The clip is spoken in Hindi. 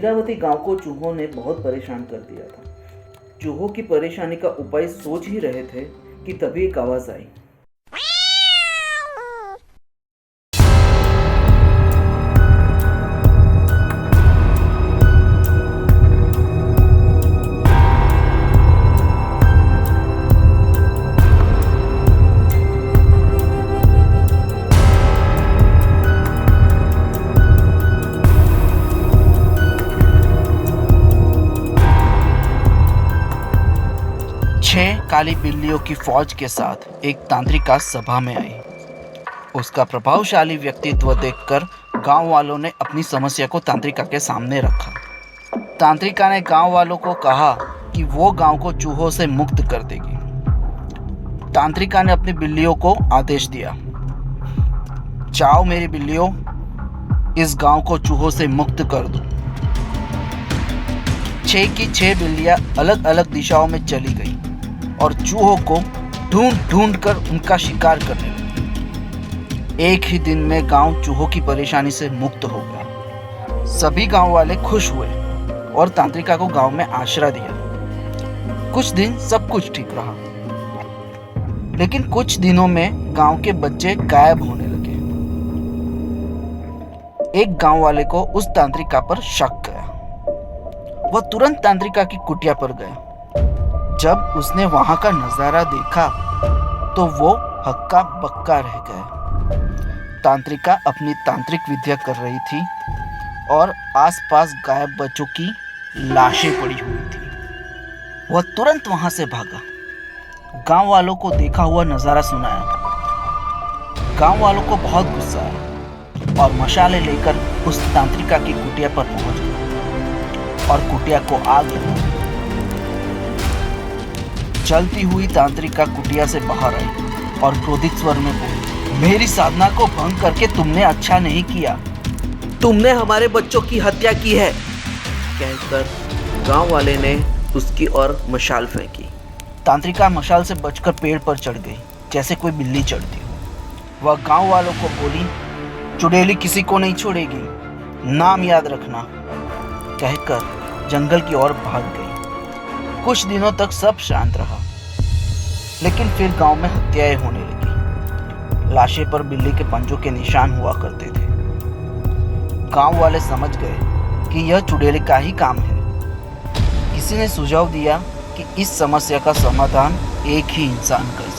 लीलावती गांव को चूहों ने बहुत परेशान कर दिया था। चूहों की परेशानी का उपाय सोच ही रहे थे कि तभी एक आवाज आई। 6 काली बिल्लियों की फौज के साथ एक तांत्रिका सभा में आई। उसका प्रभावशाली व्यक्तित्व देखकर गांव वालों ने अपनी समस्या को तांत्रिका के सामने रखा। तांत्रिका ने गांव वालों को कहा कि वो गांव को चूहों से मुक्त कर देगी। तांत्रिका ने अपनी बिल्लियों को आदेश दिया, जाओ मेरी बिल्लियों, इस गांव को चूहों से मुक्त कर दो। 6 की 6 बिल्लियां अलग अलग दिशाओं में चली गई और चूहों को ढूंढ ढूंढ कर उनका शिकार करने लगी। एक ही दिन में गांव चूहों की परेशानी से मुक्त हो गया। सभी गांव वाले खुश हुए और तांत्रिका को गांव में आश्रय दिया। कुछ दिन सब कुछ ठीक रहा, लेकिन कुछ दिनों में गांव के बच्चे गायब होने लगे। एक गांव वाले को उस तांत्रिका पर शक गया। वह तुरंत तांत्रिका की कुटिया पर गया। जब उसने वहां का नजारा देखा तो वो हक्का बक्का रह गया। तांत्रिका अपनी तांत्रिक विद्या कर रही थी और आसपास गायब बच्चों की लाशें पड़ी हुई थी। वह तुरंत वहां से भागा। गांव वालों को देखा हुआ नजारा सुनाया। गांव वालों को बहुत गुस्सा आया और मशाले लेकर उस तांत्रिका की कुटिया पर पहुंच गए और कुटिया को आग लगा। चलती हुई तांत्रिका कुटिया से बाहर आई और क्रोधित स्वर में बोली, मेरी साधना को भंग करके तुमने अच्छा नहीं किया। तुमने हमारे बच्चों की हत्या की है, कहकर गांव वाले ने उसकी ओर मशाल फेंकी। तांत्रिका मशाल से बचकर पेड़ पर चढ़ गई, जैसे कोई बिल्ली चढ़ती हो। वह गांव वालों को बोली, चुड़ैली किसी को नहीं छोड़ेगी, नाम याद रखना, कहकर जंगल की ओर भाग गई। कुछ दिनों तक सब शांत रहा, लेकिन फिर गांव में हत्याएं होने लगी। लाशें पर बिल्ली के पंजों के निशान हुआ करते थे। गांव वाले समझ गए कि यह चुड़ैल का ही काम है। किसी ने सुझाव दिया कि इस समस्या का समाधान एक ही इंसान कर